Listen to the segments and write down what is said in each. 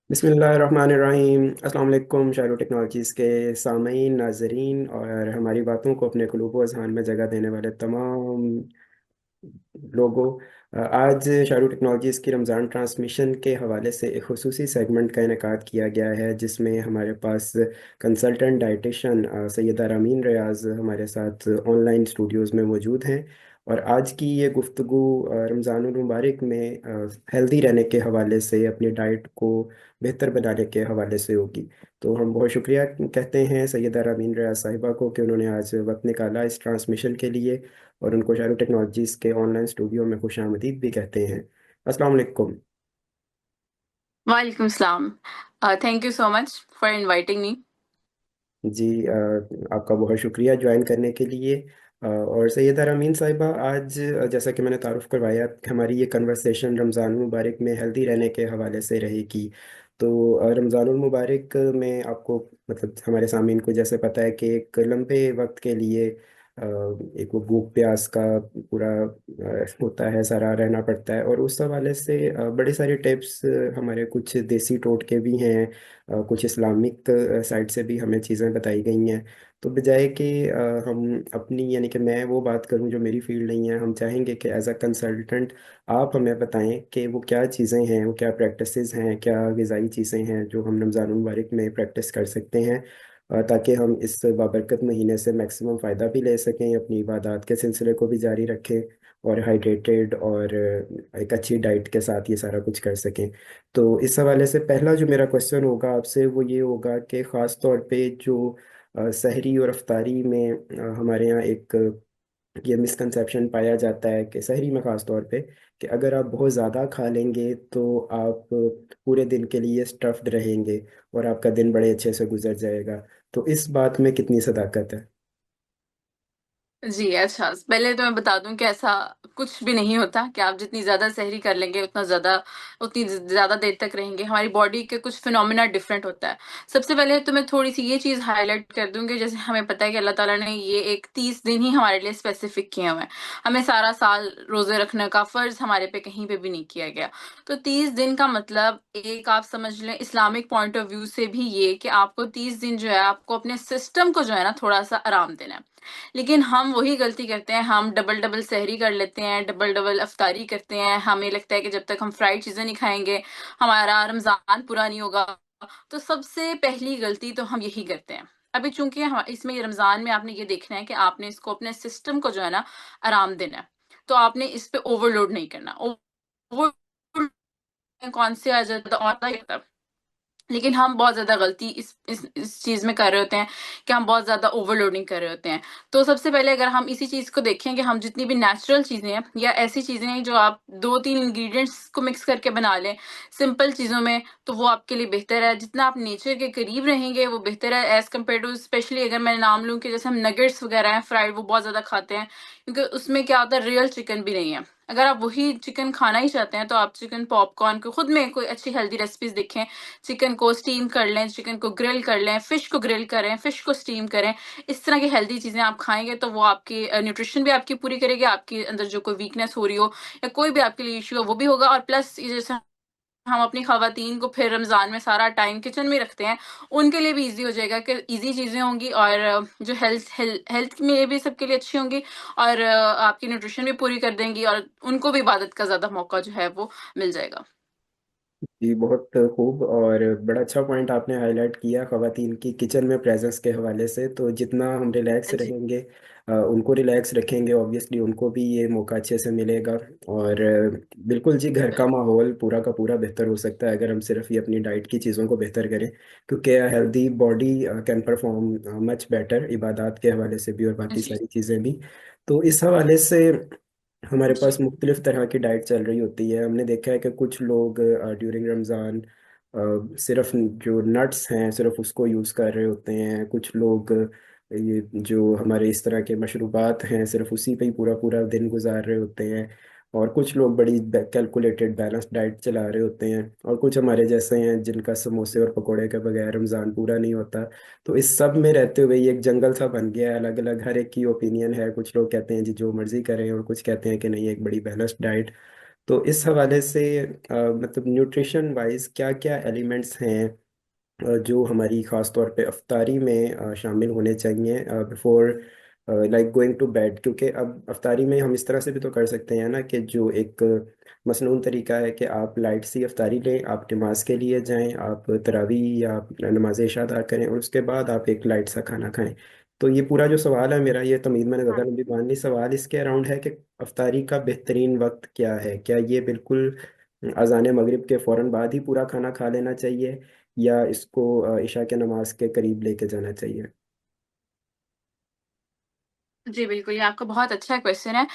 बिस्मिल्लाहिर्रहमानिर्रहीम। अस्सलाम वालेकुम शायरो टेक्नोलॉजीज़ के सामीन नाजरीन और हमारी बातों को अपने क़ुलूब व अज़हान में जगह देने वाले तमाम लोगों। आज शायरो टेक्नोलॉजीज़ की रमज़ान ट्रांसमिशन के हवाले से एक खुसूसी सेगमेंट का इनेकाद किया गया है, जिसमें हमारे पास कंसल्टेंट डाइटिशन सैयदा रामीन रियाज हमारे साथ ऑनलाइन स्टूडियोज़ में मौजूद हैं। और आज की ये गुफ्तगू रमज़ानुल मुबारक में हेल्दी रहने के हवाले से, अपनी डाइट को बेहतर बनाने के हवाले से होगी। तो हम बहुत शुक्रिया कहते हैं सैयदा रामीन रियाज साहिबा को कि उन्होंने आज वक्त निकाला इस ट्रांसमिशन के लिए, और उनको शायरो टेक्नोलॉजीज़ के ऑनलाइन स्टूडियो में खुश आमदीद भी कहते हैं। अस्सलाम वालेकुम। वालेकुम सलाम। Thank you so much for inviting me. जी, आपका बहुत शुक्रिया ज्वाइन करने के लिए। और सैयदा रामीन साहिबा, आज जैसा कि मैंने तारुफ करवाया, हमारी ये कन्वर्सेशन रमज़ान मुबारक में हेल्दी रहने के हवाले से रहेगी। तो रमज़ानुल मुबारक में आपको, मतलब हमारे सामीन को जैसे पता है कि एक लंबे वक्त के लिए एक वो भूख प्यास का पूरा होता है, सरा रहना पड़ता है। और उस हवाले से बड़े सारे टिप्स, हमारे कुछ देसी टोटके भी हैं, कुछ इस्लामिक साइड से भी हमें चीज़ें बताई गई हैं। तो बजाय कि हम अपनी, यानी कि मैं वो बात करूं जो मेरी फील्ड नहीं है, हम चाहेंगे कि एज अ कंसल्टेंट आप हमें बताएं कि वो क्या चीज़ें हैं, वो क्या प्रैक्टिसेस हैं, क्या ग़िज़ाई चीज़ें हैं जो हम रमज़ान मुबारक में प्रैक्टिस कर सकते हैं, ताकि हम इस बाबरकत महीने से मैक्सिमम फ़ायदा भी ले सकें, अपनी इबादत के सिलसिले को भी जारी रखें, और हाइड्रेटेड और एक अच्छी डाइट के साथ ये सारा कुछ कर सकें। तो इस हवाले से पहला जो मेरा क्वेश्चन होगा आपसे वो ये होगा कि ख़ास तौर पे जो सहरी और अफ्तारी में हमारे यहाँ एक ये मिसकंसेप्शन पाया जाता है कि सहरी में ख़ास तौर पे, कि अगर आप बहुत ज़्यादा खा लेंगे तो आप पूरे दिन के लिए स्टफ्ड रहेंगे और आपका दिन बड़े अच्छे से गुजर जाएगा। तो इस बात में कितनी सदाकत है? जी, अच्छा, पहले तो मैं बता दूँ कि ऐसा कुछ भी नहीं होता कि आप जितनी ज़्यादा सेहरी कर लेंगे उतनी ज़्यादा देर तक रहेंगे। हमारी बॉडी के कुछ फिनोमेना डिफरेंट होता है। सबसे पहले तो मैं थोड़ी-सी ये चीज़ हाइलाइट कर दूँ कि जैसे हमें पता है कि अल्लाह ताला ने ये एक 30 दिन ही हमारे लिए स्पेसिफिक किए हुए हैं। हमें सारा साल रोज़े रखने का फ़र्ज़ हमारे पे कहीं पे भी नहीं किया गया। तो 30 दिन का मतलब एक आप समझ लें इस्लामिक पॉइंट ऑफ व्यू से भी ये कि आपको 30 दिन जो है आपको अपने सिस्टम को जो है ना थोड़ा-सा आराम देना है। लेकिन हम वही गलती करते हैं, हम डबल-डबल सहरी कर लेते हैं, डबल-डबल इफ्तारी करते हैं। हमें लगता है कि जब तक हम फ्राइड चीज़ें नहीं खाएँगे, हमारा रमज़ान पूरा नहीं होगा। तो सबसे पहली गलती तो हम यही करते हैं। अभी चूँकि ह इसमें ये रमज़ान में आपने ये देखना है कि आपने इसको अपने सिस्टम को जो है ना आराम देना है। तो आपने इस पे ओवरलोड नहीं करना। ओवरलोड कौन से आ जाता और लेकिन हम बहुत ज़्यादा गलती इस चीज़ में कर रहे होते हैं कि हम बहुत ज़्यादा ओवरलोडिंग कर रहे होते हैं। तो सबसे पहले अगर हम इसी चीज़ को देखें कि हम जितनी भी नेचुरल चीज़ें हैं या ऐसी चीज़ें हैं जो आप 2-3 इंग्रीडिएंट्स को मिक्स करके बना लें, सिंपल चीज़ों में, तो वो आपके लिए बेहतर है। जितना आप नेचर के करीब रहेंगे वो बेहतर है एज़ कम्पेयर टू, स्पेशली अगर मैं नाम लूँ कि जैसे हम नगेट्स वगैरह हैं फ्राइड, वो बहुत ज़्यादा खाते हैं, क्योंकि उसमें क्या होता है, रियल चिकन भी नहीं है। अगर आप वही चिकन खाना ही चाहते हैं तो आप चिकन पॉपकॉर्न को खुद में कोई अच्छी हेल्दी रेसिपीज़ देखें, चिकन को स्टीम कर लें, चिकन को ग्रिल कर लें, फिश को ग्रिल करें, फिश को स्टीम करें। इस तरह की हेल्दी चीज़ें आप खाएँगे तो वो आपकी न्यूट्रिशन भी आपकी पूरी करेगी, आपके अंदर जो कोई वीकनेस हो रही हो या कोई भी आपके लिए इश्यू हो वो भी होगा, और प्लस ये जैसे हम अपनी ख़वातीन को फिर रमज़ान में सारा टाइम किचन में रखते हैं, उनके लिए भी ईज़ी हो जाएगा कि ईज़ी चीज़ें होंगी, और जो हेल्थ में भी सबके लिए अच्छी होंगी, और आपकी न्यूट्रिशन भी पूरी कर देंगी, और उनको भी इबादत का ज़्यादा मौका जो है वो मिल जाएगा। जी, बहुत खूब। और बड़ा अच्छा पॉइंट आपने हाईलाइट किया ख़वातीन की किचन में प्रेजेंस के हवाले से। तो जितना हम रिलैक्स जी। रहेंगे, उनको रिलैक्स रखेंगे, ऑब्वियसली उनको भी ये मौका अच्छे से मिलेगा। और बिल्कुल जी, घर का माहौल पूरा का पूरा बेहतर हो सकता है अगर हम सिर्फ ये अपनी डाइट की चीज़ों को बेहतर करें, क्योंकि healthy body can perform much better इबादत के हवाले से भी और बाकी जी, सारी चीज़ें भी। तो इस हवाले से हमारे जी। पास मुख्तलिफ तरह की डाइट चल रही होती है। हमने देखा है कि कुछ लोग ड्यूरिंग रमज़ान सिर्फ जो नट्स हैं सिर्फ उसको यूज़ कर रहे होते हैं। कुछ लोग ये जो हमारे इस तरह के मशरूबात हैं सिर्फ उसी पे ही पूरा पूरा दिन गुजार रहे होते हैं। और कुछ लोग बड़ी कैलकुलेटेड बैलेंस डाइट चला रहे होते हैं, और कुछ हमारे जैसे हैं जिनका समोसे और पकोड़े के बगैर रमज़ान पूरा नहीं होता। तो इस सब में रहते हुए ये एक जंगल सा बन गया है। अलग अलग हर एक की ओपिनियन है, कुछ लोग कहते हैं जी जो मर्जी करें, और कुछ कहते हैं कि नहीं, एक बड़ी बैलेंस्ड डाइट। तो इस हवाले से मतलब न्यूट्रिशन वाइज क्या क्या एलिमेंट्स हैं जो हमारी ख़ास तौर पे अफ्तारी में शामिल होने चाहिए before like going to bed, क्योंकि अब अफ्तारी में हम इस तरह से भी तो कर सकते हैं ना कि जो एक मसनून तरीका है कि आप लाइट सी अफ्तारी लें, आप नमाज के लिए जाएं, आप तरावी या नमाज इशा अदा करें और उसके बाद आप एक लाइट सा खाना खाएं। तो ये पूरा जो सवाल है मेरा, ये तमीद मैंने ज़्यादा लंबी बात नहीं, सवाल इसके अराउंड है कि अफ्तारी का बेहतरीन वक्त क्या है। क्या ये बिल्कुल अज़ान मगरिब के फ़ौरन बाद ही पूरा खाना खा लेना चाहिए, या इसको इशा के नमाज के करीब लेके जाना चाहिए? जी, बिल्कुल, ये आपका बहुत अच्छा क्वेश्चन है।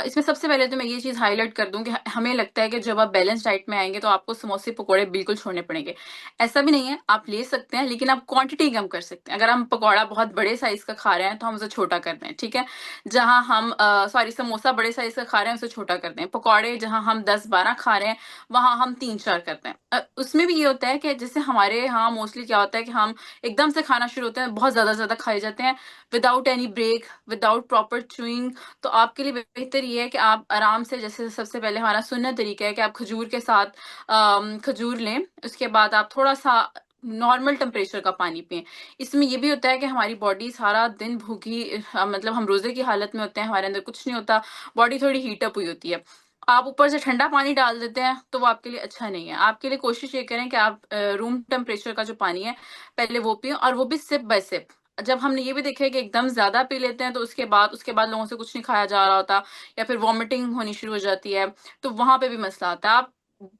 इसमें सबसे पहले तो मैं ये चीज़ हाइलाइट कर दूँ कि हमें लगता है कि जब आप बैलेंस डाइट में आएँगे तो आपको समोसे, पकोड़े बिल्कुल छोड़ने पड़ेंगे। ऐसा भी नहीं है, आप ले सकते हैं लेकिन आप क्वांटिटी कम कर सकते हैं। अगर हम पकौड़ा बहुत बड़े साइज़ का खा रहे हैं तो हम उसे छोटा कर दें, ठीक है? जहाँ हम सॉरी, समोसा बड़े साइज़ का खा रहे हैं उसे छोटा कर दें। पकौड़े जहाँ हम 10-12 खा रहे हैं, वहाँ हम 3-4 कर दें। उसमें भी ये होता है कि जैसे हमारे यहाँ मोस्टली क्या होता है कि हम एकदम से खाना शुरू होते हैं, बहुत ज़्यादा खाए जाते हैं without any break, without proper chewing. तो आपके लिए बेहतर ये है कि आप आराम से, जैसे सबसे पहले हमारा सुन्नत तरीका है कि आप खजूर के साथ खजूर लें, उसके बाद आप थोड़ा-सा नॉर्मल टेम्परेचर का पानी पिएँ। इसमें ये भी होता है कि हमारी बॉडी सारा दिन भूखी मतलब हम रोज़े की हालत में होते हैं, हमारे अंदर कुछ नहीं होता, बॉडी थोड़ी हीट अप हुई होती है। आप ऊपर से ठंडा पानी डाल देते हैं, तो वो आपके लिए अच्छा नहीं है। आपके लिए कोशिश ये करें कि आप रूम टेम्परेचर का जो पानी है, पहले वो पिएँ और वो भी सिप बाय सिप। जब हमने ये भी देखा है कि एकदम ज़्यादा पी लेते हैं तो उसके बाद लोगों से कुछ नहीं खाया जा रहा होता या फिर वॉमिटिंग होनी शुरू हो जाती है, तो वहाँ पे भी मसला आता है। आप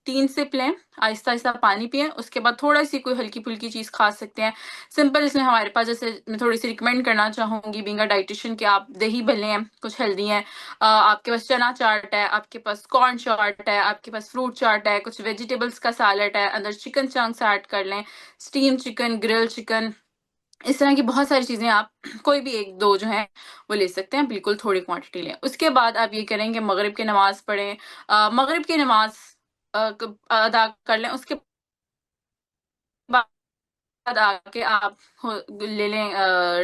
3 सिप लें, आहिस्ता-आहिस्ता पानी पिएँ, उसके बाद थोड़ा-सी कोई हल्की-फुल्की चीज़ खा सकते हैं। सिंपल इसमें हमारे पास, जैसे मैं थोड़ी-सी रिकमेंड करना चाहूँगी बीइंग अ डायटीशियन, कि आप दही भल्ले हैं, कुछ हेल्दी हैं। आपके पास चना चाट है, आपके पास कॉर्न चाट है, आपके पास फ्रूट चाट है, कुछ वेजिटेबल्स का सैलेड है, अंदर चिकन चंक्स ऐड कर लें, स्टीम चिकन, ग्रिल चिकन, इस तरह की बहुत सारी चीज़ें आप कोई भी 1-2 जो हैं वो ले सकते हैं, बिल्कुल थोड़ी क्वांटिटी लें। उसके बाद आप ये करें कि मगरिब की नमाज़ पढ़ें, मगरिब की नमाज़ अदा कर लें, उसके बाद आके आप हो ले लें,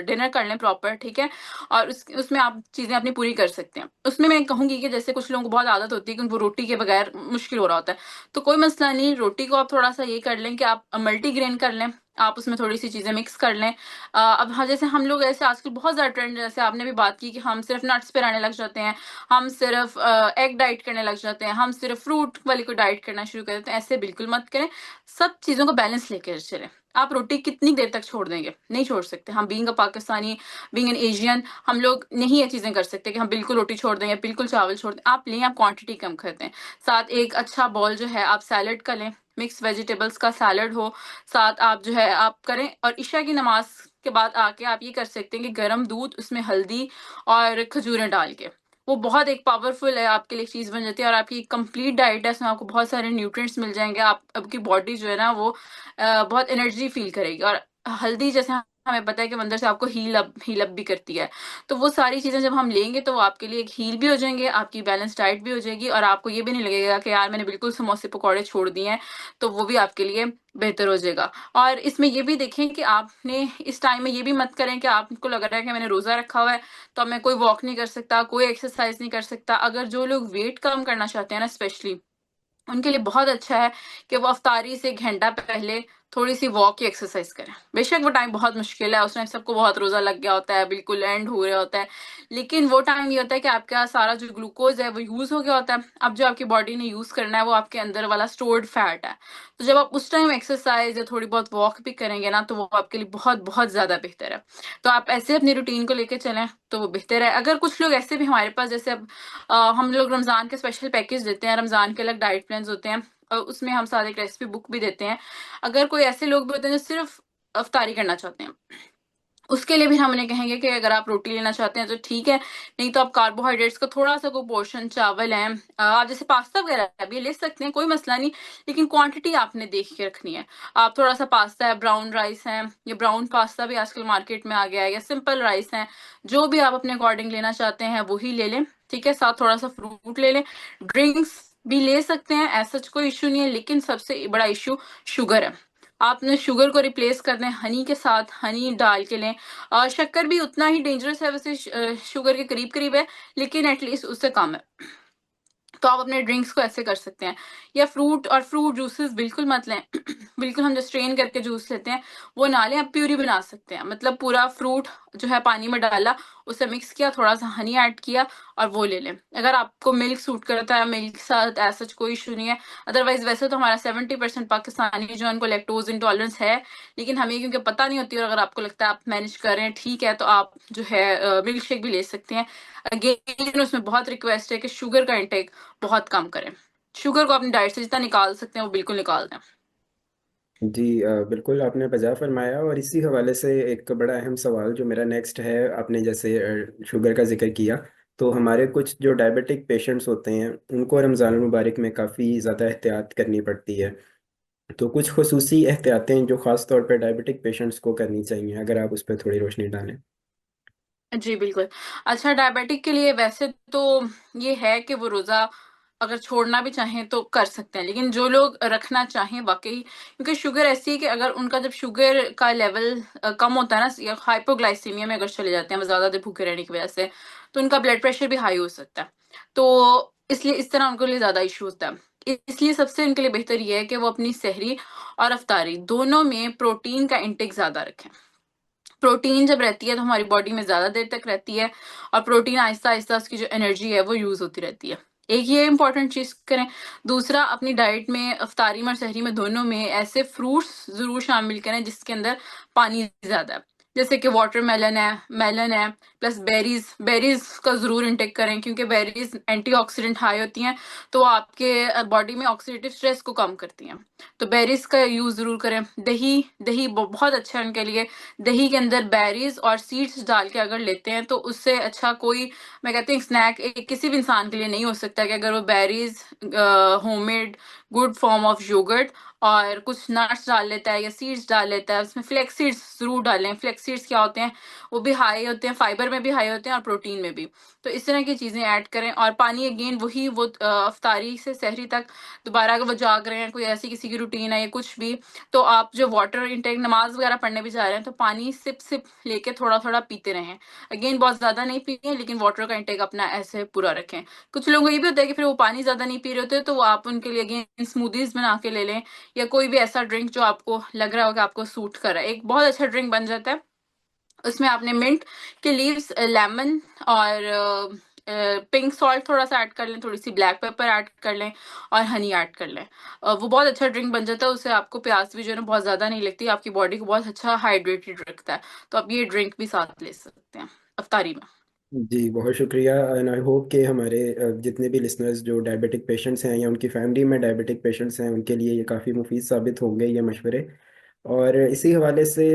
डिनर कर लें प्रॉपर, ठीक है? और उसमें आप चीज़ें अपनी पूरी कर सकते हैं। उसमें मैं कहूँगी कि जैसे कुछ लोगों को बहुत आदत होती है कि उनको रोटी के बगैर मुश्किल हो रहा होता है, तो कोई मसला नहीं, रोटी को आप थोड़ा-सा ये कर लें कि आप मल्टीग्रेन कर लें, आप उसमें थोड़ी-सी चीज़ें मिक्स कर लें। अब हाँ, जैसे हम लोग ऐसे आजकल बहुत ज़्यादा ट्रेंड, जैसे आपने भी बात की कि हम सिर्फ़ नट्स पे रहने लग जाते हैं, हम सिर्फ़ एग डाइट करने लग जाते हैं, हम सिर्फ़ फ्रूट वाली कोई डाइट करना शुरू कर देते हैं, ऐसे बिल्कुल मत करें। सब चीज़ों को बैलेंस लेके चलें। आप रोटी कितनी देर तक छोड़ देंगे? नहीं छोड़ सकते। हम being a Pakistani, being an Asian, हम लोग नहीं ये चीज़ें कर सकते कि हम बिल्कुल रोटी छोड़ दें या बिल्कुल चावल छोड़ दें। आप लें, आप क्वांटिटी कम कर दें। साथ एक अच्छा बाउल जो है आप सैलेड का लें, मिक्स वेजिटेबल्स का सैलेड हो, साथ आप जो है आप करें, और इशा की नमाज़ के बाद आके आप ये कर सकते हैं कि गरम दूध, उसमें हल्दी और खजूरें डाल के, वो बहुत एक पावरफुल है आपके लिए चीज़ बन जाती है, और आपकी कंप्लीट डाइट है, उसमें आपको बहुत सारे न्यूट्रिएंट्स मिल जाएँगे। आप आपकी बॉडी जो है ना वो बहुत एनर्जी फ़ील करेगी, और हल्दी जैसे हमें पता है कि वो अंदर से आपको हील अप भी करती है। तो वो सारी चीज़ें जब हम लेंगे तो वो आपके लिए एक हील भी हो जाएँगे, आपकी बैलेंस डाइट भी हो जाएगी, और आपको ये भी नहीं लगेगा कि यार मैंने बिल्कुल समोसे पकौड़े छोड़ दिए हैं, तो वो भी आपके लिए बेहतर हो जाएगा। और इसमें ये भी देखें कि आपने इस टाइम में ये भी मत करें कि आपको लग रहा है कि मैंने रोज़ा रखा हुआ है, तो अब मैं कोई वॉक नहीं कर सकता, कोई एक्सरसाइज़ नहीं कर सकता। अगर जो लोग वेट कम करना चाहते हैं ना स्पेशली, उनके लिए बहुत अच्छा है कि वो अफ्तारी से 1 घंटा पहले थोड़ी-सी वॉक या एक्सरसाइज़ करें। बेशक वो टाइम बहुत मुश्किल है, उस टाइम सबको बहुत रोज़ा लग गया होता है, बिल्कुल एंड हो रहा होता है। लेकिन वो टाइम ये होता है कि आपका सारा जो ग्लूकोज़ है वो यूज़ हो गया होता है। अब जो आपकी बॉडी ने यूज़ करना है वो आपके अंदर वाला स्टोर्ड फैट है। तो जब आप उस टाइम एक्सरसाइज़ या थोड़ी बहुत वॉक भी करेंगे ना, तो वो आपके लिए बहुत ज़्यादा बेहतर है। तो आप ऐसे अपनी रूटीन को लेके चलें, तो वो बेहतर है। अगर कुछ लोग ऐसे भी हमारे पास, जैसे अब हम लोग रमज़ान के स्पेशल पैकेज देते हैं, रमज़ान के अलग डाइट प्लान्स होते हैं, उसमें हम साथ एक रेसिपी बुक भी देते हैं। अगर कोई ऐसे लोग भी होते हैं जो सिर्फ़ इफ्तारी करना चाहते हैं, उसके लिए भी हम उन्हें कहेंगे कि अगर आप रोटी लेना चाहते हैं तो ठीक है, नहीं तो आप कार्बोहाइड्रेट्स का थोड़ा-सा कोई पोर्शन चावल है, आप जैसे पास्ता वगैरह भी ले सकते हैं, कोई मसला नहीं, लेकिन क्वांटिटी आपने देख के रखनी है। आप थोड़ा-सा पास्ता है, ब्राउन राइस है, या ब्राउन पास्ता भी आजकल मार्केट में आ गया है, या सिंपल राइस है, जो भी आप अपने अकॉर्डिंग लेना चाहते हैं वो ही ले लें, ठीक है? साथ थोड़ा-सा फ्रूट ले लें, ड्रिंक्स भी ले सकते हैं, ऐसा कोई इश्यू नहीं है, लेकिन सबसे बड़ा इश्यू शुगर है। आपने शुगर को रिप्लेस कर दें हनी के साथ, हनी डाल के लें। शक्कर भी उतना ही डेंजरस है वैसे, शुगर के करीब-करीब है, लेकिन एट लीस्ट उससे कम है। तो आप अपने ड्रिंक्स को ऐसे कर सकते हैं। या फ्रूट जूसेस बिल्कुल मत लें। बिल्कुल हम जो स्ट्रेन करके जूस लेते हैं वो ना लें, आप प्यूरी बना सकते हैं, मतलब पूरा फ्रूट जो है पानी में डाला, उसे मिक्स किया, थोड़ा सा हनी ऐड किया और वो ले लें। अगर आपको मिल्क सूट करता है, मिल्क के साथ ऐसा कोई इशू नहीं है। अदरवाइज वैसे तो हमारा 70% पाकिस्तानी जो है उनको लैक्टोज इंटॉलरेंस है, लेकिन हमें क्योंकि पता नहीं होती, और अगर आपको लगता है आप मैनेज कर रहे हैं ठीक है, तो आप जो है मिल्क शेक भी ले सकते हैं। अगेन उसमें बहुत रिक्वेस्ट है कि शुगर का इंटेक बहुत कम करें। शुगर को अपनी डाइट से जितना निकाल सकते हैं वो बिल्कुल निकाल दें। जी बिल्कुल आपने बजा फरमाया। और इसी हवाले से एक बड़ा अहम सवाल जो मेरा नेक्स्ट है, आपने जैसे शुगर का जिक्र किया, तो हमारे कुछ जो डायबिटिक पेशेंट्स होते हैं उनको रमज़ान मुबारक में काफ़ी ज़्यादा एहतियात करनी पड़ती है। तो कुछ खुसूसी एहतियातें जो ख़ास तौर पर डायबिटिक पेशेंट्स को करनी चाहिए, अगर आप उस पर थोड़ी रोशनी डालें। जी, बिल्कुल। अच्छा, डायबिटिक के लिए वैसे तो ये है कि वो रोज़ा अगर छोड़ना भी चाहें तो कर सकते हैं, लेकिन जो लोग रखना चाहें वाक़ई, क्योंकि शुगर ऐसी है कि अगर उनका जब शुगर का लेवल कम होता है ना, या हाइपोग्लाइसीमिया में अगर चले जाते हैं वो ज़्यादा देर भूखे रहने की वज़ह से, तो उनका ब्लड प्रेशर भी हाई हो सकता है। तो इसलिए इस तरह उनके लिए ज़्यादा इश्यू होता है। इसलिए सबसे उनके लिए बेहतर ये है कि वो अपनी सहरी और इफ्तारी दोनों में प्रोटीन का इंटेक ज़्यादा रखें। प्रोटीन जब रहती है तो हमारी बॉडी में ज़्यादा देर तक रहती है, और प्रोटीन आहिस्ता-आहिस्ता उसकी जो एनर्जी है वो यूज़ होती रहती है। एक ये इम्पोर्टेंट चीज़ करें। दूसरा, अपनी डाइट में इफ्तारी में और सहरी में दोनों में ऐसे फ्रूट्स ज़रूर शामिल करें जिसके अंदर पानी ज़्यादा है। जैसे कि वाटरमेलन है, मेलन है, प्लस बेरीज़। बेरीज़ का ज़रूर इंटेक करें क्योंकि बेरीज़ एंटीऑक्सीडेंट हाई होती हैं, तो वो आपके बॉडी में ऑक्सीडेटिव स्ट्रेस को कम करती हैं। तो बेरीज़ का यूज़ ज़रूर करें। दही दही बहुत अच्छा है उनके लिए। दही के अंदर बेरीज और सीड्स डाल के अगर लेते हैं तो उससे अच्छा कोई, मैं कहती हूँ, स्नैक किसी भी इंसान के लिए नहीं हो सकता कि अगर वो berries homemade good form of yogurt और कुछ नट्स डाल लेता है या सीड्स डाल लेता है। उसमें फ्लेक्स सीड्स जरूर डालें। फ्लेक्स सीड्स क्या होते हैं, वो भी हाई होते हैं, फाइबर में भी हाई होते हैं और प्रोटीन में भी। तो इस तरह की चीजें ऐड करें। और पानी अगेन वही, वो अफ्तारी से सहरी तक दोबारा अगर वो जाग रहे हैं, कोई ऐसी किसी की रूटीन है या कुछ भी, तो आप जो वाटर इंटेक, नमाज वगैरह पढ़ने भी जा रहे हैं, तो पानी सिप सिप लेके थोड़ा थोड़ा पीते रहें। अगेन बहुत ज्यादा नहीं पिए, लेकिन वाटर का इंटेक अपना ऐसे पूरा रखें। कुछ लोगों को ये भी होता है कि फिर वो पानी ज्यादा नहीं पी रहे होते, तो वो आप उनके लिए अगेन स्मूदीज बना के ले लें, या कोई भी ऐसा ड्रिंक जो आपको लग रहा हो कि आपको सूट कर रहा है। एक बहुत अच्छा ड्रिंक बन जाता है, उसमें आपने मिंट के लीव्स, लेमन और पिंक सॉल्ट थोड़ा सा ऐड कर लें, थोड़ी सी ब्लैक पेपर ऐड कर लें और हनी ऐड कर लें। वो बहुत अच्छा ड्रिंक बन जाता है। उससे आपको प्यास भी जो है ना बहुत ज़्यादा नहीं लगती, आपकी बॉडी को बहुत अच्छा हाइड्रेटेड रखता है। तो आप ये ड्रिंक भी साथ ले सकते हैं अफ्तारी में। जी बहुत शुक्रिया। एंड आई होप कि हमारे जितने भी लिसनर्स जो डायबिटिक पेशेंट्स हैं या उनकी फैमिली में डायबिटिक पेशेंट्स हैं, उनके लिए ये काफ़ी मुफीद साबित होंगे ये मशवरे। और इसी हवाले से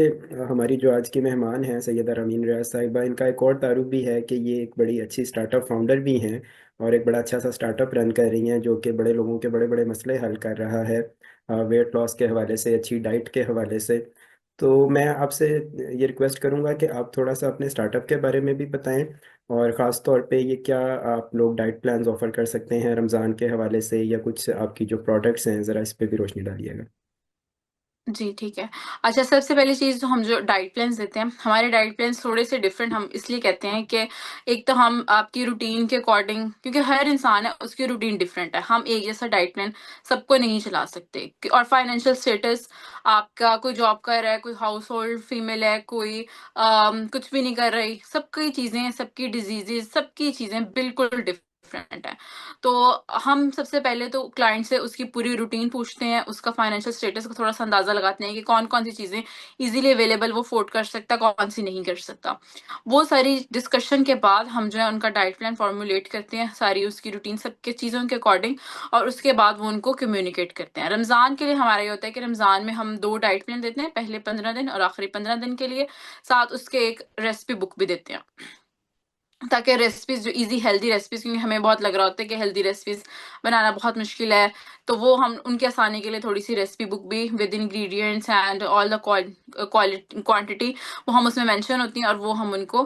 हमारी जो आज की मेहमान हैं सैयदा रमीन रियाज साहिबा, इनका एक और तारुफ भी है कि ये एक बड़ी अच्छी स्टार्टअप फाउंडर भी हैं और एक बड़ा अच्छा सा स्टार्टअप रन कर रही हैं जो कि बड़े लोगों के बड़े बड़े मसले हल कर रहा है, वेट लॉस के हवाले से, अच्छी डाइट के हवाले से। तो मैं आपसे ये रिक्वेस्ट करूंगा कि आप थोड़ा सा अपने स्टार्टअप के बारे में भी बताएं, और ख़ास तौर पे ये क्या आप लोग डाइट प्लान्स ऑफर कर सकते हैं रमज़ान के हवाले से, या कुछ आपकी जो प्रोडक्ट्स हैं ज़रा इस पे भी रोशनी डालिएगा। जी, ठीक है। अच्छा, सबसे पहली चीज़, तो हम जो डाइट प्लान्स देते हैं, हमारे डाइट प्लान्स थोड़े से डिफरेंट हम इसलिए कहते हैं कि एक तो हम आपकी रूटीन के अकॉर्डिंग, क्योंकि हर इंसान है उसकी रूटीन डिफरेंट है, हम एक जैसा डाइट प्लान सबको नहीं चला सकते। और फाइनेंशियल स्टेटस आपका, कोई जॉब कर रहा है, कोई हाउस होल्ड फीमेल है, कोई कुछ भी नहीं कर रही, सबकी चीज़ें, सबकी डिजीजेज, सबकी चीज़ें बिल्कुल डिफरेंट है। तो हम सबसे पहले तो क्लाइंट से उसकी पूरी रूटीन पूछते हैं, उसका फाइनेंशियल स्टेटस का थोड़ा-सा अंदाज़ा लगाते हैं कि कौन-कौन सी चीज़ें ईज़िली अवेलेबल वो अफ़ोर्ड कर सकता है, कौन-सी नहीं कर सकता। वो सारी डिस्कशन के बाद हम जो है उनका डाइट प्लान फ़ॉर्मूलेट करते हैं, सारी उसकी रूटीन सबके चीज़ों के अकॉर्डिंग, और उसके बाद वो उनको कम्युनिकेट करते हैं। रमज़ान के लिए हमारा ये होता है कि रमज़ान में हम 2 डाइट प्लान देते हैं, पहले 15 दिन और आखिरी 15 दिन के लिए, साथ उसके एक रेसिपी बुक भी देते हैं। ताकि रेसिपीज़ जो ईज़ी हेल्दी रेसिपीज़, क्योंकि हमें बहुत लग रहा होता है कि हेल्दी रेसिपीज़ बनाना बहुत मुश्किल है, तो वो हम उनकी आसानी के लिए थोड़ी-सी रेसिपी बुक भी with ingredients and all the quantity वो हम उसमें मेंशन होती हैं, और वो हम उनको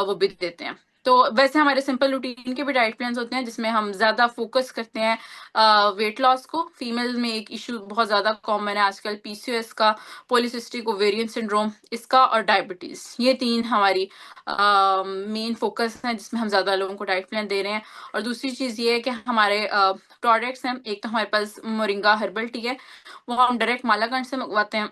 वो भी देते हैं। तो वैसे हमारे सिंपल रूटीन के भी डाइट प्लान्स होते हैं जिसमें हम ज्यादा फोकस करते हैं वेट लॉस को। फीमेल में एक इशू बहुत ज्यादा कॉमन है आजकल, पीसीओएस का, पॉलीसिस्टिक ओवेरियन सिंड्रोम इसका, और डायबिटीज। ये तीन हमारी मेन फोकस है जिसमें हम ज्यादा लोगों को डाइट प्लान दे रहे हैं। और दूसरी चीज ये है कि हमारे प्रोडक्ट्स हैं, एक तो हमारे पास मोरिंगा हर्बल टी है, वो हम डायरेक्ट मालाकंड से मंगवाते हैं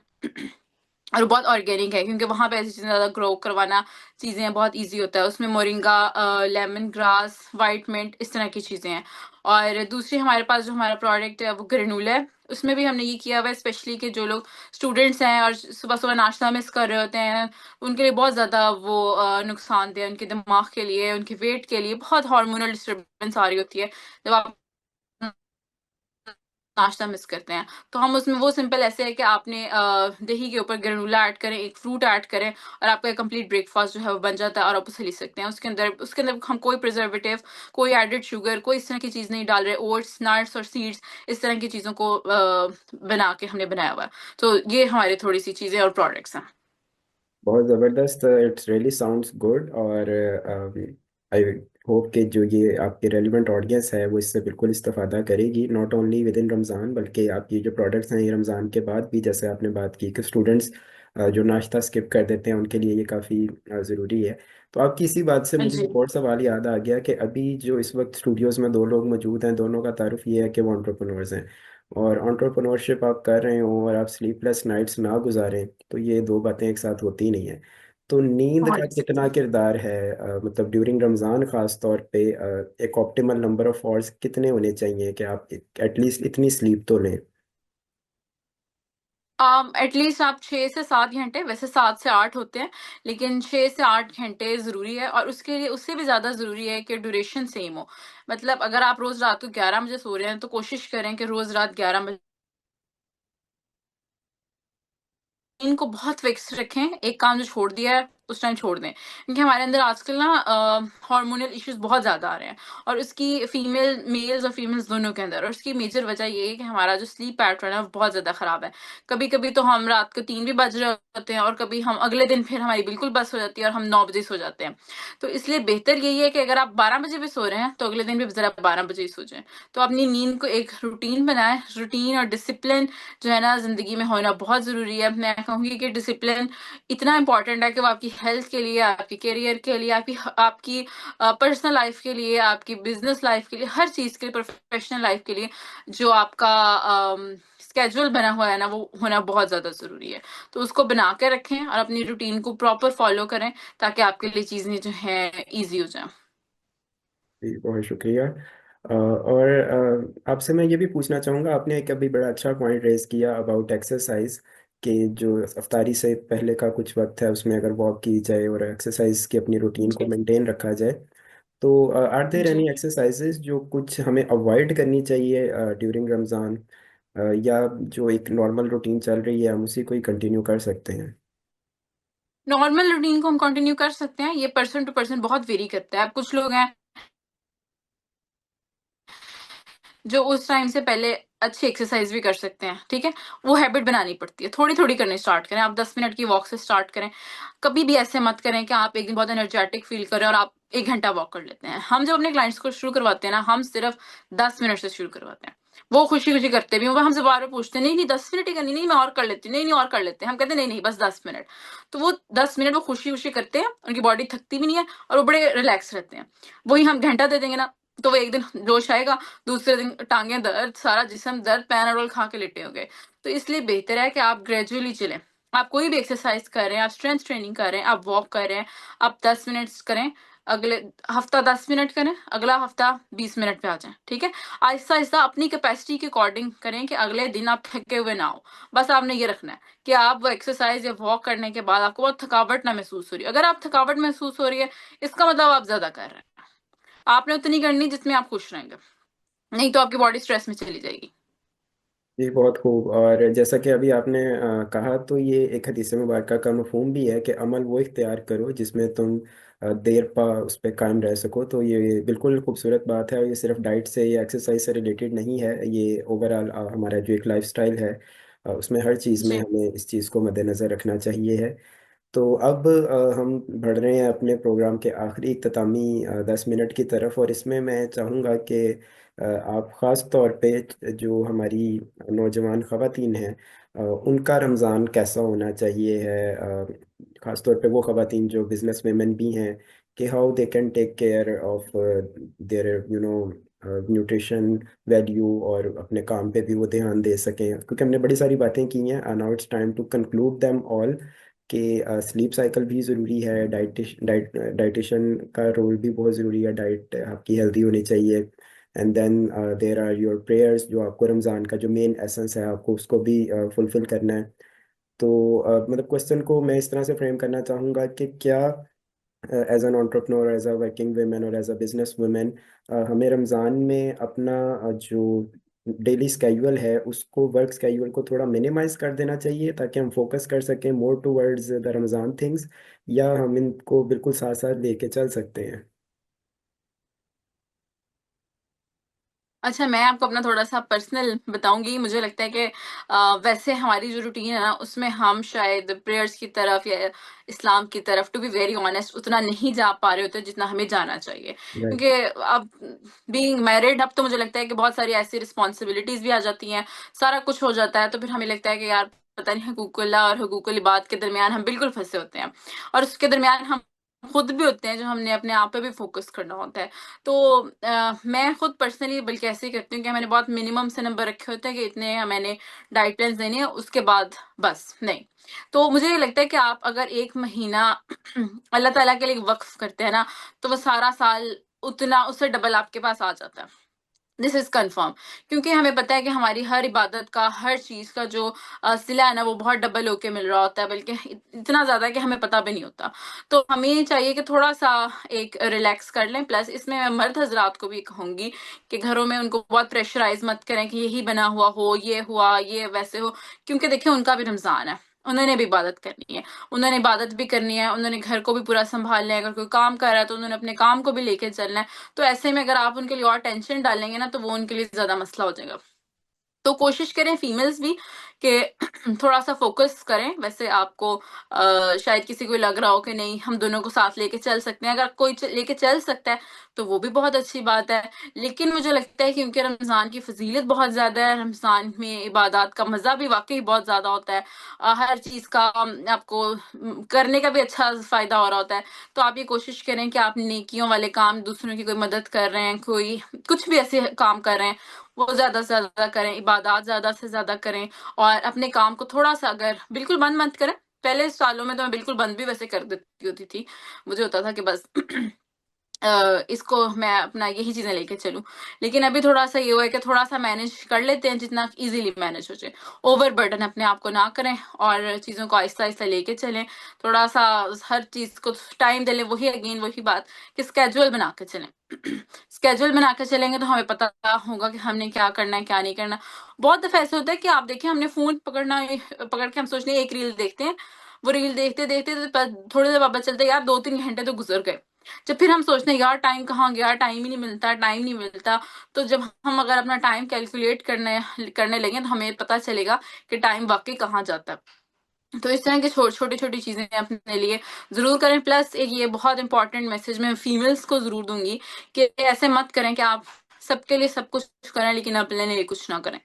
और वो बहुत ऑर्गेनिक है क्योंकि वहां पे ऐसी चीजें ज्यादा ग्रो करवाना चीजें बहुत इजी होता है। उसमें moringa, lemon grass, white mint, इस तरह की चीजें हैं। और दूसरी हमारे पास जो हमारा प्रोडक्ट है वो ग्रेनुला है। उसमें भी हमने ये किया हुआ है स्पेशली कि जो लोग स्टूडेंट्स हैं और सुबह सुबह नाश्ता मिस कर रहे होते हैं, उनके लिए बहुत ज्यादा वो नुकसानदेह है, उनके दिमाग के लिए, उनके वेट के लिए बहुत हार्मोनल डिस्टर्बेंस आ रही होती है जब आप नाश्ता मिस करते हैं। तो हम उसमें वो सिंपल ऐसे है कि आपने दही के ऊपर ग्रेनुला ऐड करें, एक फ्रूट ऐड करें, और आपका कंप्लीट ब्रेकफास्ट जो है वो बन जाता है और आप उसे ले सकते हैं। उसके अंदर हम कोई प्रिजर्वेटिव, कोई एडेड शुगर, कोई इस तरह की चीज नहीं डाल रहे। ओट्स, नट्स और सीड्स, इस तरह की चीजों को बना के हमने बनाया हुआ है। तो ये हमारी थोड़ी सी चीजें और प्रोडक्ट्स हैं। बहुत ज़बरदस्त। It's really sounds good. और आई होप कि जो ये आपकी रेलिवेंट ऑडियंस है वो इससे बिल्कुल इस्तेफादा करेगी, not only with in Ramzan बल्कि आपकी जो प्रोडक्ट्स हैं ये रमज़ान के बाद भी, जैसे आपने बात की कि स्टूडेंट्स जो नाश्ता स्किप कर देते हैं उनके लिए ये काफ़ी ज़रूरी है। तो आपकी इसी बात से मुझे जी। एक और सवाल याद आ गया कि अभी जो इस वक्त स्टूडियोज़ में दो लोग मौजूद हैं, दोनों का तारुफ ये है कि वो एंटरप्रेन्योर्स हैं, और एंटरप्रेन्योरशिप आप कर रहे हो और आप स्लीपलेस नाइट्स ना गुजारें, तो ये दो बातें एक साथ होती नहीं है। तो नींद हाँ का जी। कितना किरदार है, मतलब ड्यूरिंग रमज़ान खास तौर पे, एक ऑप्टिमल नंबर ऑफ आवर्स कितने होने चाहिए कि आप एटलीस्ट इतनी स्लीप तो लें? एटलीस्ट आप 6 से 7 घंटे, वैसे 7 से 8 होते हैं, लेकिन 6 से 8 घंटे जरूरी है। और उसके लिए उससे भी ज्यादा जरूरी है कि ड्यूरेशन सेम हो। मतलब अगर आप रोज रात को 11 बजे सो रहे हैं तो कोशिश करें कि रोज रात 11 बजे इनको बहुत फिक्स रखें। एक काम जो छोड़ दिया है उस टाइम छोड़ दें, क्योंकि हमारे अंदर आजकल ना हार्मोनल इश्यूज बहुत ज्यादा आ रहे हैं, और उसकी फीमेल मेल्स और फीमेल्स दोनों के अंदर। और उसकी मेजर वजह ये है कि हमारा जो स्लीप पैटर्न है वो बहुत ज्यादा खराब है। कभी कभी तो हम रात को 3 भी बज रहे होते हैं, और कभी हम अगले दिन फिर हमारी बिल्कुल बस हो जाती है और हम 9 बजे सो जाते हैं। तो इसलिए बेहतर यही है कि अगर आप 12 बजे भी सो रहे हैं तो अगले दिन भी जरा 12 बजे ही सो जाएं। तो अपनी नींद को एक रूटीन बनाएं। रूटीन और डिसिप्लिन जो है ना जिंदगी में होना बहुत जरूरी है। मैं कहूंगी कि डिसिप्लिन इतना इंपॉर्टेंट है कि वो आपकी हेल्थ के लिए, आपके करियर के लिए, आपकी आपकी पर्सनल लाइफ के लिए, आपकी बिजनेस लाइफ के लिए, हर चीज के लिए, प्रोफेशनल लाइफ के लिए, जो आपका स्केड्यूल बना हुआ है ना वो होना बहुत ज्यादा जरूरी है। तो उसको बना के रखें और अपनी रूटीन को प्रॉपर फॉलो करें ताकि आपके लिए चीजें जो है इजी हो जाए। जी, बहुत शुक्रिया। और आपसे मैं ये भी पूछना चाहूँगा, आपने एक अभी बड़ा अच्छा पॉइंट रेज किया अबाउट एक्सरसाइज, कि जो अफ्तारी से पहले का कुछ वक्त है उसमें अगर वॉक की जाए और एक्सरसाइज की अपनी रूटीन को जी। मेंटेन रखा जाए, तो आर देयर जी। एनी एक्सरसाइजेज जो कुछ हमें अवॉइड करनी चाहिए ड्यूरिंग रमज़ान, या जो एक नॉर्मल रूटीन चल रही है हम उसी को ही कंटिन्यू कर सकते हैं? नॉर्मल रूटीन को हम कंटिन्यू कर सकते हैं, ये पर्सन टू पर्सन बहुत वेरी करता है। अब कुछ लोग हैं जो उस टाइम से पहले अच्छी एक्सरसाइज भी कर सकते हैं, ठीक है। वो हैबिट बनानी पड़ती है, थोड़ी थोड़ी करनी स्टार्ट करें। आप 10 मिनट की वॉक से स्टार्ट करें। कभी भी ऐसे मत करें कि आप एक दिन बहुत एनर्जेटिक फील करें और आप 1 घंटा वॉक कर लेते हैं। हम जब अपने क्लाइंट्स को शुरू करवाते हैं ना, हम सिर्फ 10 मिनट से शुरू करवाते हैं। वो खुशी खुशी करते भी हैं, वो हमसे बार बार पूछते हैं, नहीं नहीं 10 मिनट ही करनी, नहीं मैं और कर लेती हूँ, नहीं नहीं और कर लेते हैं। हम कहते हैं नहीं नहीं बस 10 मिनट। तो वो 10 मिनट वो खुशी खुशी करते हैं, उनकी बॉडी थकती भी नहीं है और वो बड़े रिलैक्स रहते हैं। वही हम घंटा दे देंगे ना, तो वो एक दिन जोश आएगा, दूसरे दिन टांगे दर्द, सारा जिस्म दर्द, पैनाडोल खा के लेटे हो गए। तो इसलिए बेहतर है कि आप ग्रेजुअली चलें। आप कोई भी एक्सरसाइज कर रहे हैं, आप स्ट्रेंथ ट्रेनिंग कर रहे हैं, आप वॉक कर रहे हैं, आप 10 मिनट करें। अगले हफ्ता 10 मिनट करें, अगला हफ्ता 20 मिनट पे आ जाएं, ठीक है। आहिस्ता आहिस्ता अपनी कैपेसिटी के अकॉर्डिंग करें कि अगले दिन आप थके हुए ना हो। बस आपने ये रखना है कि आप वो एक्सरसाइज या वॉक करने के बाद आपको बहुत थकावट ना महसूस हो रही है। अगर आप थकावट महसूस हो रही है, इसका मतलब आप ज्यादा कर रहे हैं। आपने उतनी करनी जिसमें आप खुश रहेंगे, नहीं तो आपकी बॉडी स्ट्रेस में चली जाएगी। जी, बहुत खूब। और जैसा कि अभी आपने कहा, तो ये एक हदीस मुबारक का मफहूम भी है कि अमल वो इख्तियार करो जिसमें तुम देर पा उस पर कायम रह सको। तो ये बिल्कुल खूबसूरत बात है, और ये सिर्फ डाइट से या एक्सरसाइज से रिलेटेड नहीं है, ये ओवरऑल हमारा जो एक लाइफस्टाइल है उसमें हर चीज़ में जी। हमें इस चीज़ को मद्देनज़र रखना चाहिए है। तो अब हम बढ़ रहे हैं अपने प्रोग्राम के आखिरी इख्तितामी 10 मिनट की तरफ, और इसमें मैं चाहूँगा कि आप ख़ास तौर पे जो हमारी नौजवान ख़वातीन हैं, उनका रमज़ान कैसा होना चाहिए है, ख़ास तौर पे वो ख़वातीन जो बिजनेस वेमेन भी हैं, कि how they can take care of their nutrition value, और अपने काम पे भी वो ध्यान दे सकें, क्योंकि हमने बड़ी सारी बातें की हैं। Now it's time to conclude them all, कि स्लीप साइकिल भी ज़रूरी है, डाइटिशियन का रोल भी बहुत ज़रूरी है, डाइट आपकी हेल्दी होनी चाहिए। And then there are your prayers, जो आपको रमज़ान का जो मेन एसेंस है आपको उसको भी फुलफिल करना है। तो मतलब क्वेश्चन को मैं इस तरह से फ्रेम करना चाहूँगा कि क्या as an entrepreneur, as a working women और एज अ बिजनेस वुमेन, हमें रमज़ान में अपना जो डेली स्केड्यूल है उसको, वर्क स्केड्यूल को थोड़ा मिनिमाइज कर देना चाहिए, ताकि हम फोकस कर सकें more towards the Ramzan things, या हम इनको बिल्कुल साथ साथ लेके चल सकते हैं। अच्छा, मैं आपको अपना थोड़ा-सा पर्सनल बताऊँगी। मुझे लगता है कि वैसे हमारी जो रूटीन है ना, उसमें हम शायद प्रेयर्स की तरफ या इस्लाम की तरफ, टू बी वेरी ऑनेस्ट, उतना नहीं जा पा रहे होते जितना हमें जाना चाहिए। राइट। क्योंकि अब बीइंग मैरिड, अब तो मुझे लगता है कि बहुत सारी ऐसी रिस्पॉन्सिबिलिटीज़ भी आ जाती हैं, सारा कुछ हो जाता है, तो फिर हमें लगता है कि यार पता नहीं, हुकूकुल्लाह और हुकूकुल इबाद के दरमियान हम बिल्कुल फँसे होते हैं। और उसके दरमियान हम खुद भी होते हैं, जो हमने अपने आप पे भी फ़ोकस करना होता है। तो मैं खुद पर्सनली बल्कि ऐसे ही करती हूँ कि मैंने बहुत मिनिमम से नंबर रखे होते हैं कि इतने मैंने डाइट प्लान्स देने हैं, उसके बाद बस नहीं। तो मुझे ये लगता है कि आप अगर 1 महीना अल्लाह ताला के लिए वक़्फ़ करते हैं ना, तो वो सारा साल उतना, उससे डबल आपके पास आ जाता है। दिस इज़ कन्फर्म, क्योंकि हमें पता है कि हमारी हर इबादत का, हर चीज़ का जो सिला है ना, वो बहुत डबल होके मिल रहा होता है, बल्कि इतना ज़्यादा कि हमें पता भी नहीं होता। तो हमें ये चाहिए कि थोड़ा-सा एक रिलैक्स कर लें। प्लस इसमें मैं मर्द हज़रात को भी कहूँगी कि घरों में उनको बहुत प्रेशराइज़ मत करें कि यही बना हुआ हो, ये हुआ, ये वैसे हो, क्योंकि देखिए उनका भी रमज़ान है, उन्होंने भी इबादत करनी है। उन्होंने इबादत भी करनी है, उन्होंने घर को भी पूरा सँभालना है, अगर कोई काम कर रहा है तो उन्होंने अपने काम को भी लेके चलना है। तो ऐसे में अगर आप उनके लिए और टेंशन डालेंगे ना, तो वो उनके लिए ज़्यादा मसला हो जाएगा। तो कोशिश करें फीमेल्स भी कि थोड़ा-सा फ़ोकस करें। वैसे आपको शायद किसी को लग रहा हो कि नहीं, हम दोनों को साथ लेके चल सकते हैं। अगर कोई लेके चल सकता है, तो वो भी बहुत अच्छी बात है। लेकिन मुझे लगता है, क्योंकि रमज़ान की फ़ज़ीलत बहुत ज़्यादा है, रमज़ान में इबादत का मज़ा भी वाक़ई बहुत ज़्यादा होता है। हर चीज़ का आपको करने का भी अच्छा फ़ायदा हो रहा होता है। तो आप ये कोशिश करें कि आप नेकियों वाले काम, दूसरों की कोई मदद कर रहे हैं, कोई कुछ भी ऐसे काम कर रहे हैं, वो ज़्यादा से ज़्यादा करें, इबादत ज़्यादा से ज़्यादा करें, और अपने काम को थोड़ा-सा, अगर बिल्कुल बंद मत करें। पहले सालों में तो मैं बिल्कुल बंद भी वैसे कर देती होती थी। मुझे होता था कि बस इसको मैं अपना यही चीज़ें लेके चलूँ। लेकिन अभी थोड़ा-सा ये हुआ है कि थोड़ा-सा मैनेज कर लेते हैं जितना ईज़िली मैनेज हो जाए। ओवरबर्डन अपने आप को ना करें, और चीज़ों को आहिस्ता-आहिस्ता लेके चलें। थोड़ा-सा हर चीज़ को टाइम दे लें, वही अगेन वही बात कि स्केड्यूल बना के चलें। स्केड्यूल बना के चलेंगे तो हमें पता होगा कि हमने क्या करना है, क्या नहीं करना। बहुत दफ़ा ऐसा होता है कि आप देखिए, हमने फ़ोन पकड़ के हम सोचते हैं एक रील देखते हैं, वो रील देखते-देखते तो थोड़ी देर बाद पता चलता है यार 2-3 घंटे तो गुज़र गए। जब फिर हम सोचते हैं यार टाइम कहाँ गया, टाइम ही नहीं मिलता, टाइम नहीं मिलता। तो जब हम अगर अपना टाइम कैलकुलेट करने करने लगें, तो हमें पता चलेगा कि टाइम वाक़ई कहाँ जाता है। तो इस तरह की छोटी-छोटी चीज़ें अपने लिए ज़रूर करें। प्लस एक ये बहुत इम्पोर्टेंट मैसेज मैं फीमेल्स को ज़रूर दूँगी कि ऐसे मत करें कि आप सबके लिए सब कुछ करें, लेकिन अपने लिए कुछ ना करें।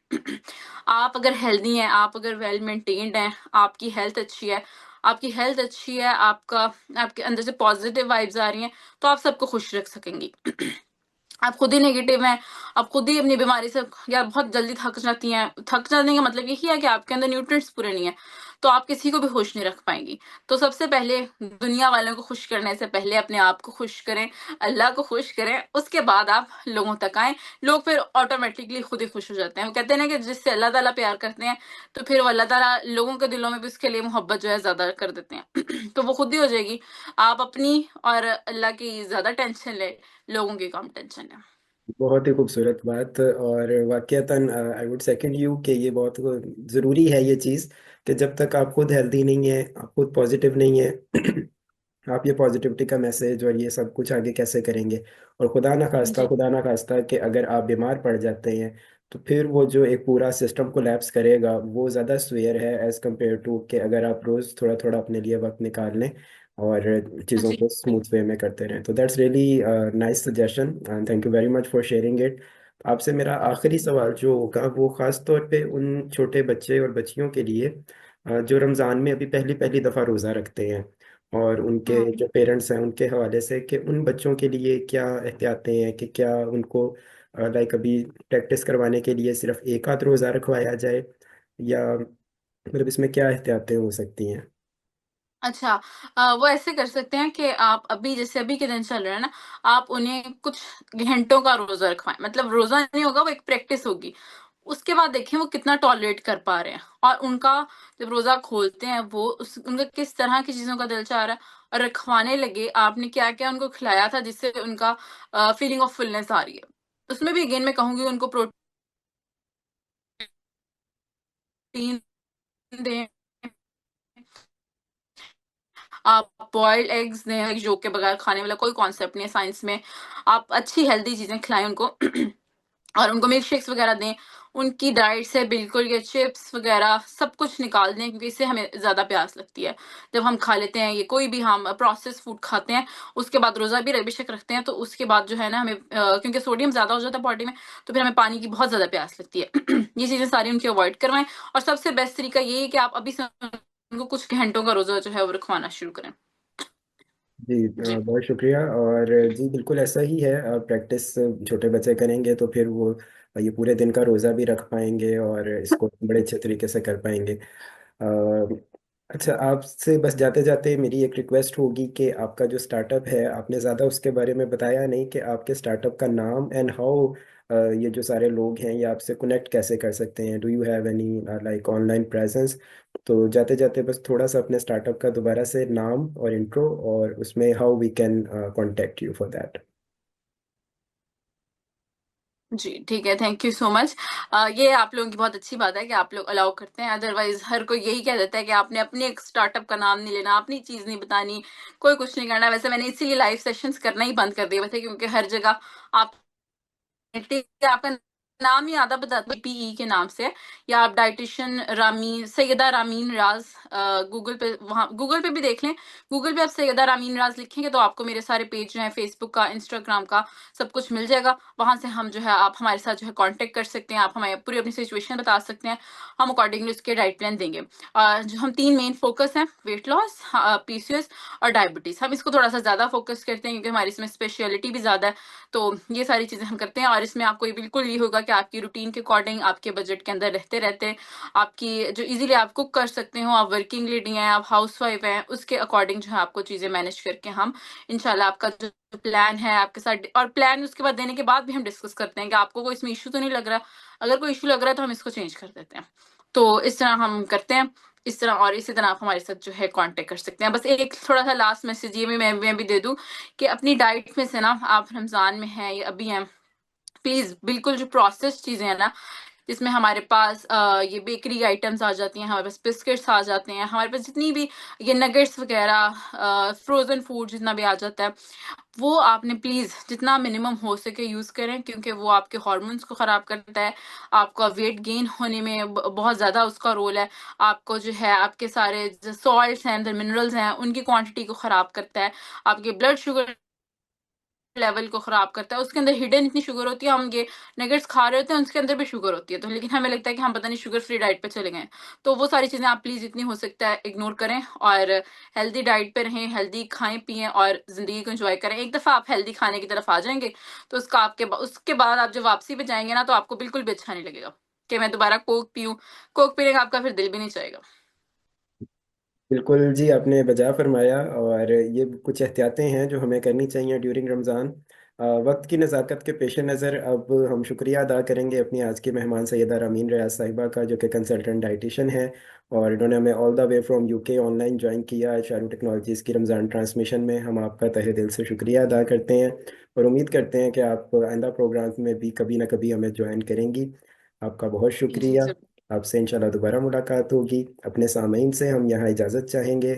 आप अगर हेल्दी हैं, आप अगर वेल मेंटेन्ड हैं, आपकी हेल्थ अच्छी है, आपके अंदर से पॉज़िटिव वाइब्स आ रही हैं, तो आप सबको खुश रख सकेंगी। आप खुद ही नेगेटिव हैं, आप खुद ही अपनी बीमारी से या बहुत जल्दी थक जाती हैं। थक जाने का मतलब यही है कि आपके अंदर न्यूट्रिएंट्स पूरे नहीं हैं, तो आप किसी को भी खुश नहीं रख पाएँगी। तो सबसे पहले दुनिया वालों को खुश करने से पहले अपने आप को खुश करें, अल्लाह को खुश करें, उसके बाद आप लोगों तक आएँ। लोग फिर ऑटोमैटिकली खुद ही खुश हो जाते हैं। वो कहते हैं ना कि जिससे अल्लाह ताला प्यार करते हैं, तो फिर वो अल्लाह ताला लोगों के दिलों में भी उसके लिए मोहब्बत जो है ज़्यादा कर देते हैं। तो वो खुद ही हो जाएगी। आप अपनी और अल्लाह की ज़्यादा टेंशन लें, लोगों की कम टेंशन लें। बहुत ही खूबसूरत बात, और वाकईतन आई वुड सेकंड यू कि ये बहुत ज़रूरी है ये चीज़, कि जब तक आप खुद हेल्दी नहीं है, आप खुद पॉजिटिव नहीं है, आप ये पॉजिटिविटी का मैसेज और ये सब कुछ आगे कैसे करेंगे। और खुदा ना जी। खास्ता कि अगर आप बीमार पड़ जाते हैं, तो फिर वो जो एक पूरा सिस्टम कोलैप्स करेगा वो ज़्यादा स्वेयर है एज़ कम्पेयर टू कि अगर आप रोज़ थोड़ा थोड़ा अपने लिए वक्त निकाल लें और चीज़ों जी को स्मूथ वे में करते रहें। तो that's really nice suggestion and thank you very much for sharing it. आपसे मेरा आखिरी सवाल जो होगा वो ख़ास तौर पे उन छोटे बच्चे और बच्चियों के लिए जो रमज़ान में अभी पहली पहली दफ़ा रोज़ा रखते हैं, और उनके हम्म जो पेरेंट्स हैं उनके हवाले से कि उन बच्चों के लिए क्या एहतियातें हैं, कि क्या उनको लाइक अभी प्रैक्टिस करवाने के लिए सिर्फ एक आध रोज़ा रखवाया जाए, या मतलब इसमें क्या एहतियातें हो सकती हैं? अच्छा, वो ऐसे कर सकते हैं कि आप अभी जैसे अभी के दिन चल रहे हैं ना, आप उन्हें कुछ घंटों का रोज़ा रखवाएँ। मतलब रोज़ा नहीं होगा, वो एक प्रैक्टिस होगी। उसके बाद देखें वो कितना टॉलरेट कर पा रहे हैं, और उनका जब रोज़ा खोलते हैं वो उस उनका किस तरह की चीज़ों का दिल चाह रहा है, और रखवाने लगे आपने क्या-क्या उनको खिलाया था जिससे उनका फीलिंग ऑफ फुलनेस आ रही है। उसमें भी अगेन मैं कहूँगी उनको प्रोटीन दें, आप बॉइल्ड एग्स दें, एग yolk के बगैर खाने वाला कोई कॉन्सेप्ट नहीं है साइंस में। आप अच्छी हेल्दी चीज़ें खिलाएँ उनको और उनको मिल्क शेक्स वगैरह दें। उनकी डाइट से बिल्कुल ये चिप्स वगैरह सब कुछ निकाल दें, क्योंकि इससे हमें ज़्यादा प्यास लगती है। जब हम खा लेते हैं ये कोई भी हम प्रोसेस्ड फूड खाते हैं, उसके बाद रोज़ा भी बेशक रखते हैं, तो उसके बाद जो है ना हमें क्योंकि सोडियम ज़्यादा हो जाता है बॉडी में, तो फिर हमें पानी की बहुत ज़्यादा प्यास लगती है। ये चीज़ें सारी उनकी अवॉइड करवाएँ, और सबसे बेस्ट तरीका यही है कि आप अभी से उनको कुछ घंटों का रोज़ा जो है वो रखवाना शुरू करें। जी जी। बहुत शुक्रिया। और जी बिल्कुल ऐसा ही है, प्रैक्टिस छोटे बच्चे करेंगे तो फिर वो ये पूरे दिन का रोज़ा भी रख पाएंगे और इसको बड़े अच्छे तरीके से कर पाएंगे। अच्छा, आपसे बस जाते जाते मेरी एक रिक्वेस्ट होगी कि आपका जो स्टार्टअप है, आपने ज़्यादा उसके बारे में बताया नहीं कि आपके स्टार्टअप का नाम एंड हाउ ये जो सारे लोग हैं ये आपसे कनेक्ट कैसे कर सकते हैं। Do you have any like online presence? तो जाते जाते बस थोड़ा सा अपने स्टार्टअप का दोबारा से नाम और इंट्रो, और उसमें how we can contact you for that. जी, ठीक है, थैंक यू सो मच। ये आप लोगों की बहुत अच्छी बात है कि आप लोग अलाउ करते हैं, अदरवाइज़ हर कोई यही कह देता है कि आपने अपने एक स्टार्टअप का नाम नहीं लेना, अपनी चीज़ नहीं बतानी, कोई कुछ नहीं करना। वैसे मैंने इसीलिए लाइव सेशंस करना ही बंद कर दिए हुए थे, क्योंकि हर जगह आप ठीक है, आपका नाम ही आधा बताती पीई के नाम से है, या आप डाइटिशियन रामीन सैयदा रामीन राज गूगल पे, वहाँ गूगल पे भी देख लें। गूगल पे आप सैयदा रामीन राज लिखेंगे तो आपको मेरे सारे पेज जो है फेसबुक का, इंस्टाग्राम का, सब कुछ मिल जाएगा। वहां से हम जो है आप हमारे साथ जो है कांटेक्ट कर सकते हैं, आप हमें पूरी अपनी सिचुएशन बता सकते हैं, हम अकॉर्डिंगली उसके डाइट प्लान देंगे। जो हम तीन मेन फोकस हैं, वेट लॉस, पीसीओएस और डायबिटीज, हम इसको थोड़ा सा ज्यादा फोकस करते हैं क्योंकि हमारी इसमें स्पेशलिटी भी ज्यादा है। तो ये सारी चीज़ें हम करते हैं, और इसमें आपको ये बिल्कुल ये होगा कि आपकी रूटीन के अकॉर्डिंग, आपके बजट के अंदर रहते रहते, आपकी जो इजीली आप कुक कर सकते हो, आप वर्किंग लेडी हैं, आप हाउसवाइफ हैं, उसके अकॉर्डिंग जो है आपको चीज़ें मैनेज करके हम इंशाल्लाह आपका जो प्लान है आपके साथ, और प्लान उसके बाद देने के बाद भी हम डिस्कस करते हैं कि आपको कोई इसमें इशू तो नहीं लग रहा। अगर कोई इशू लग रहा है तो हम इसको चेंज कर देते हैं। तो इस तरह हम करते हैं। इस तरह, और इसी तरह आप हमारे साथ जो है कांटेक्ट कर सकते हैं। बस एक थोड़ा सा लास्ट मैसेज ये भी मैं भी दे दूं कि अपनी डाइट में से ना, आप रमजान में हैं या अभी हैं, प्लीज बिल्कुल जो प्रोसेस्ड चीजें हैं ना, जिसमें हमारे पास ये बेकरी आइटम्स आ जाती हैं, हमारे पास बिस्किट्स आ जाते हैं, हमारे पास जितनी भी ये नगेट्स वगैरह, फ्रोजन फूड जितना भी आ जाता है, वो आपने प्लीज जितना मिनिमम हो सके यूज करें, क्योंकि वो आपके हार्मोन्स को खराब करता है। आपका वेट गेन होने में बहुत ज्यादा उसका रोल है। आपको जो है आपके सारे जो सॉल्ट्स हैं, मिनरल्स हैं, उनकी क्वांटिटी को खराब करता है। आपके ब्लड शुगर लेवल को खराब करता है। उसके अंदर हिडन इतनी शुगर होती है, हम ये नगेट्स खा रहे होते हैं उसके अंदर भी शुगर होती है, तो लेकिन हमें लगता है कि हम पता नहीं शुगर फ्री डाइट पे चले गए। तो वो सारी चीजें आप प्लीज जितनी हो सकता है इग्नोर करें, और हेल्दी डाइट पे रहें, हेल्दी खाएं पिएं और जिंदगी को एंजॉय करें। एक दफा आप हेल्दी खाने की तरफ आ जाएंगे तो उसके बाद आप जब वापसी पे जाएंगे ना, तो आपको बिल्कुल भी अच्छा नहीं लगेगा कि मैं दोबारा कोक पीऊं। कोक पीने का आपका फिर दिल भी नहीं चाहेगा। बिल्कुल जी, आपने बजा फरमाया। और ये कुछ एहतियातें हैं जो हमें करनी चाहिए ड्यूरिंग रमज़ान। वक्त की नज़ाकत के पेश नज़र अब हम शुक्रिया अदा करेंगे अपनी आज की मेहमान सैयदा रामीन रियाज साहिबा का, जो कि कंसल्टेंट डाइटिशियन है, और इन्होंने हमें all the way from UK online join किया शारू टेक्नोलॉजीज़ की रमज़ान ट्रांसमिशन में। हम आपका तहे दिल से शुक्रिया अदा करते हैं और उम्मीद करते हैं कि आप आइंदा प्रोग्राम में भी कभी ना कभी हमें ज्वाइन करेंगी। आपका बहुत जी शुक्रिया। जरूर। आपसे इंशाल्लाह दोबारा मुलाकात होगी। अपने सामईन से हम यहाँ इजाज़त चाहेंगे।